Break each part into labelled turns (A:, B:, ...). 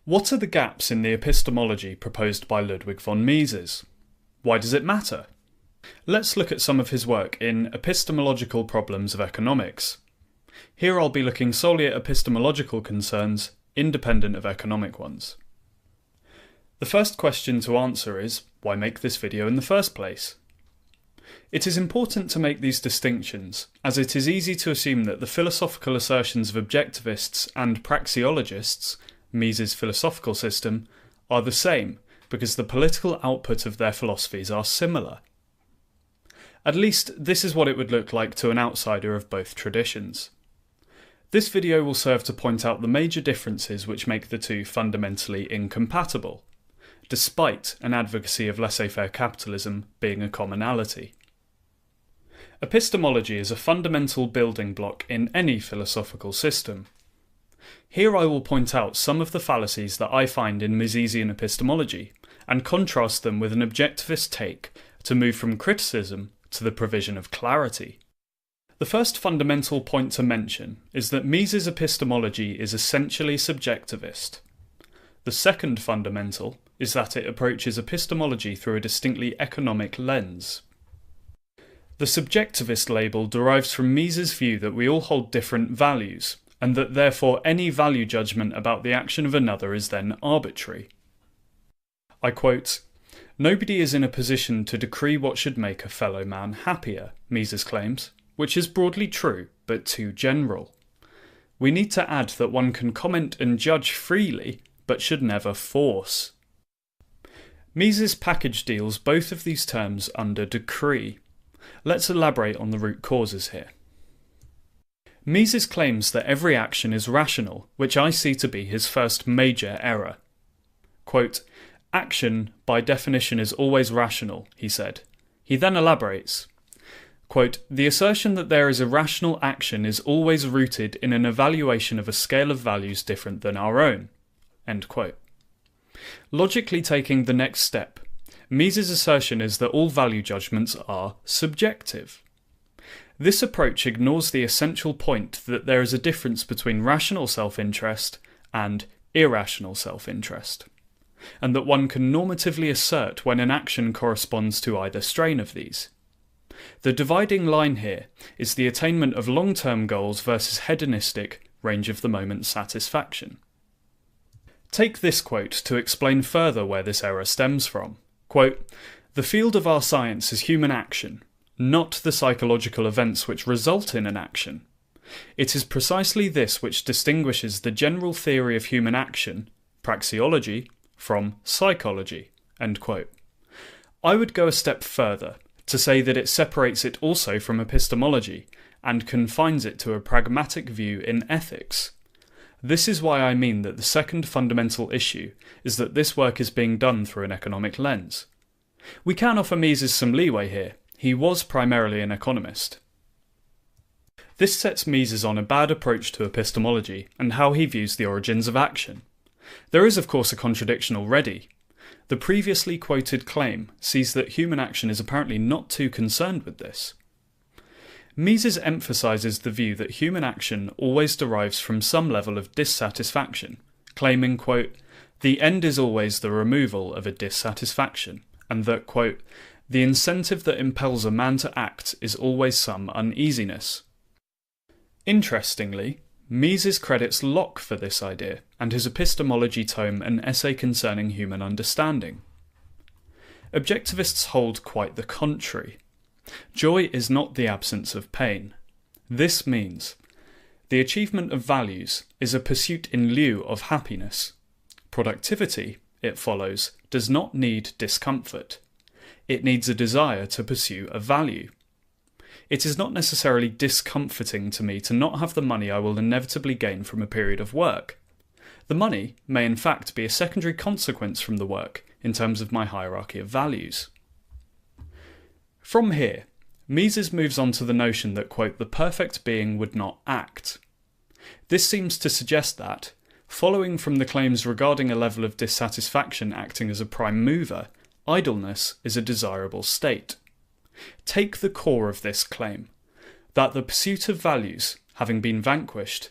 A: What are the gaps in the epistemology proposed by Ludwig von Mises? Why does it matter? Let's look at some of his work in Epistemological Problems of Economics. Here I'll be looking solely at epistemological concerns, independent of economic ones. The first question to answer is, why make this video in the first place? It is important to make these distinctions, as it is easy to assume that the philosophical assertions of objectivists and praxeologists, Mises' philosophical system, are the same, because the political output of their philosophies are similar. At least, this is what it would look like to an outsider of both traditions. This video will serve to point out the major differences which make the two fundamentally incompatible, despite an advocacy of laissez-faire capitalism being a commonality. Epistemology is a fundamental building block in any philosophical system. Here I will point out some of the fallacies that I find in Misesian epistemology, and contrast them with an objectivist take to move from criticism to the provision of clarity. The first fundamental point to mention is that Mises' epistemology is essentially subjectivist. The second fundamental is that it approaches epistemology through a distinctly economic lens. The subjectivist label derives from Mises' view that we all hold different values, and that therefore any value judgment about the action of another is then arbitrary. I quote, "Nobody is in a position to decree what should make a fellow man happier," Mises claims, which is broadly true, but too general. We need to add that one can comment and judge freely, but should never force. Mises' package deals both of these terms under decree. Let's elaborate on the root causes here. Mises claims that every action is rational, which I see to be his first major error. Quote, "Action, by definition, is always rational," he said. He then elaborates. Quote, "The assertion that there is a rational action is always rooted in an evaluation of a scale of values different than our own." End quote. Logically taking the next step, Mises' assertion is that all value judgments are subjective. This approach ignores the essential point that there is a difference between rational self-interest and irrational self-interest, and that one can normatively assert when an action corresponds to either strain of these. The dividing line here is the attainment of long-term goals versus hedonistic, range-of-the-moment satisfaction. Take this quote to explain further where this error stems from. Quote, "The field of our science is human action, not the psychological events which result in an action. It is precisely this which distinguishes the general theory of human action, praxeology, from psychology." End quote. I would go a step further to say that it separates it also from epistemology and confines it to a pragmatic view in ethics. This is why I mean that the second fundamental issue is that this work is being done through an economic lens. We can offer Mises some leeway here. He was primarily an economist. This sets Mises on a bad approach to epistemology and how he views the origins of action. There is of course a contradiction already. The previously quoted claim sees that human action is apparently not too concerned with this. Mises emphasises the view that human action always derives from some level of dissatisfaction, claiming, quote, "The end is always the removal of a dissatisfaction," and that, quote, "The incentive that impels a man to act is always some uneasiness." Interestingly, Mises credits Locke for this idea, and his epistemology tome An Essay Concerning Human Understanding. Objectivists hold quite the contrary. Joy is not the absence of pain. This means the achievement of values is a pursuit in lieu of happiness. Productivity, it follows, does not need discomfort. It needs a desire to pursue a value. It is not necessarily discomforting to me to not have the money I will inevitably gain from a period of work. The money may in fact be a secondary consequence from the work in terms of my hierarchy of values. From here, Mises moves on to the notion that, quote, "the perfect being would not act." This seems to suggest that, following from the claims regarding a level of dissatisfaction acting as a prime mover, idleness is a desirable state. Take the core of this claim, that the pursuit of values, having been vanquished,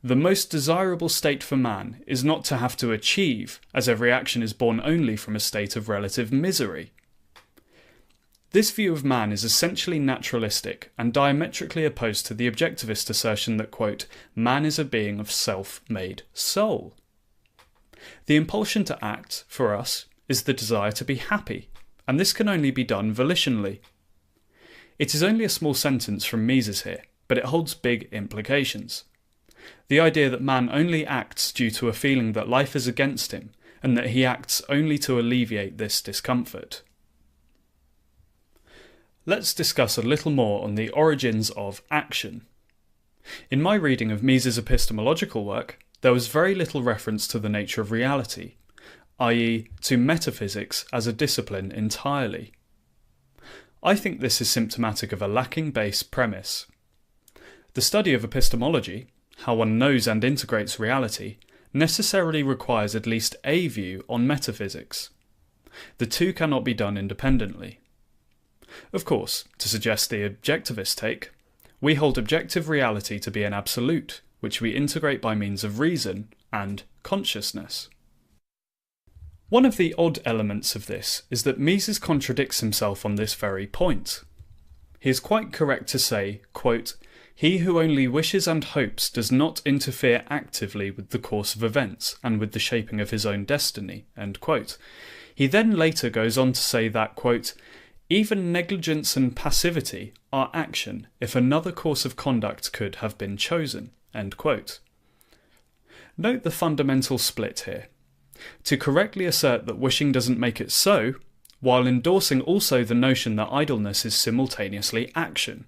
A: the most desirable state for man is not to have to achieve, as every action is born only from a state of relative misery. This view of man is essentially naturalistic and diametrically opposed to the objectivist assertion that, quote, man is a being of self-made soul. The impulsion to act, for us, is the desire to be happy, and this can only be done volitionally. It is only a small sentence from Mises here, but it holds big implications. The idea that man only acts due to a feeling that life is against him, and that he acts only to alleviate this discomfort. Let's discuss a little more on the origins of action. In my reading of Mises' epistemological work, there was very little reference to the nature of reality, i.e. to metaphysics as a discipline entirely. I think this is symptomatic of a lacking base premise. The study of epistemology, how one knows and integrates reality, necessarily requires at least a view on metaphysics. The two cannot be done independently. Of course, to suggest the objectivist take, we hold objective reality to be an absolute, which we integrate by means of reason and consciousness. One of the odd elements of this is that Mises contradicts himself on this very point. He is quite correct to say, quote, he who only wishes and hopes does not interfere actively with the course of events and with the shaping of his own destiny, end quote. He then later goes on to say that, quote, even negligence and passivity are action if another course of conduct could have been chosen, end quote. Note the fundamental split here. To correctly assert that wishing doesn't make it so, while endorsing also the notion that idleness is simultaneously action.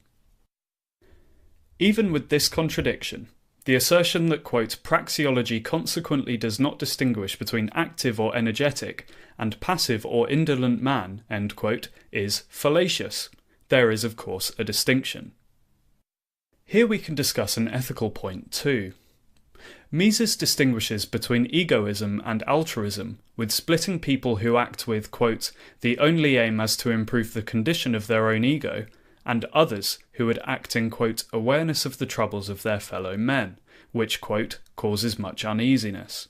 A: Even with this contradiction, the assertion that, quote, praxeology consequently does not distinguish between active or energetic and passive or indolent man, end quote, is fallacious. There is, of course, a distinction. Here we can discuss an ethical point too. Mises distinguishes between egoism and altruism, with splitting people who act with, quote, the only aim as to improve the condition of their own ego, and others who would act in, quote, awareness of the troubles of their fellow men, which, quote, causes much uneasiness.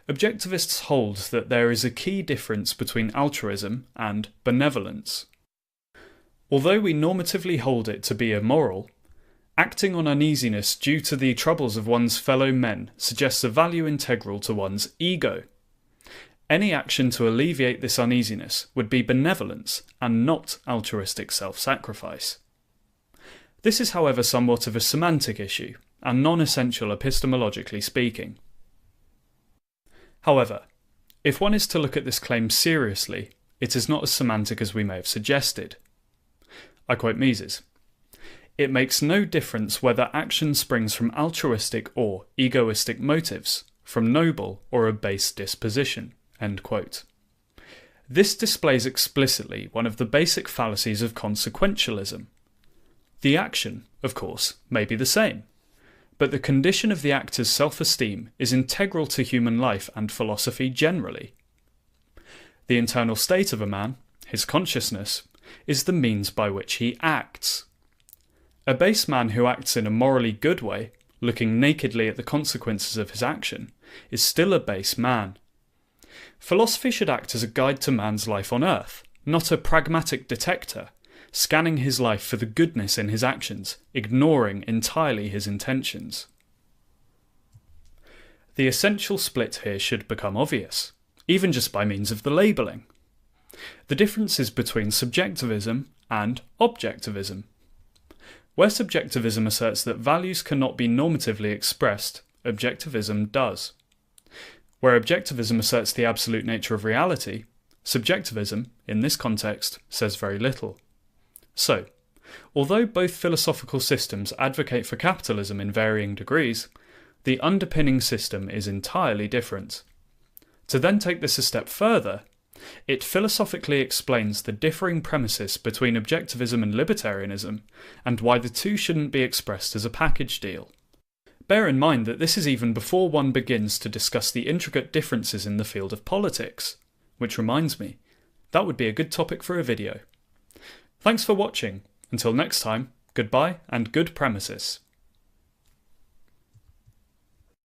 A: Objectivists hold that there is a key difference between altruism and benevolence. Although we normatively hold it to be immoral, acting on uneasiness due to the troubles of one's fellow men suggests a value integral to one's ego. Any action to alleviate this uneasiness would be benevolence and not altruistic self-sacrifice. This is, however, somewhat of a semantic issue, and non-essential epistemologically speaking. However, if one is to look at this claim seriously, it is not as semantic as we may have suggested. I quote Mises, it makes no difference whether action springs from altruistic or egoistic motives, from noble or a base disposition. End quote. This displays explicitly one of the basic fallacies of consequentialism. The action, of course, may be the same, but the condition of the actor's self-esteem is integral to human life and philosophy generally. The internal state of a man, his consciousness, is the means by which he acts. A base man who acts in a morally good way, looking nakedly at the consequences of his action, is still a base man. Philosophy should act as a guide to man's life on earth, not a pragmatic detector, scanning his life for the goodness in his actions, ignoring entirely his intentions. The essential split here should become obvious, even just by means of the labelling. The difference is between subjectivism and objectivism. Where subjectivism asserts that values cannot be normatively expressed, objectivism does. Where objectivism asserts the absolute nature of reality, subjectivism, in this context, says very little. So, although both philosophical systems advocate for capitalism in varying degrees, the underpinning system is entirely different. To then take this a step further, it philosophically explains the differing premises between objectivism and libertarianism, and why the two shouldn't be expressed as a package deal. Bear in mind that this is even before one begins to discuss the intricate differences in the field of politics. Which reminds me, that would be a good topic for a video. Thanks for watching. Until next time, goodbye and good premises.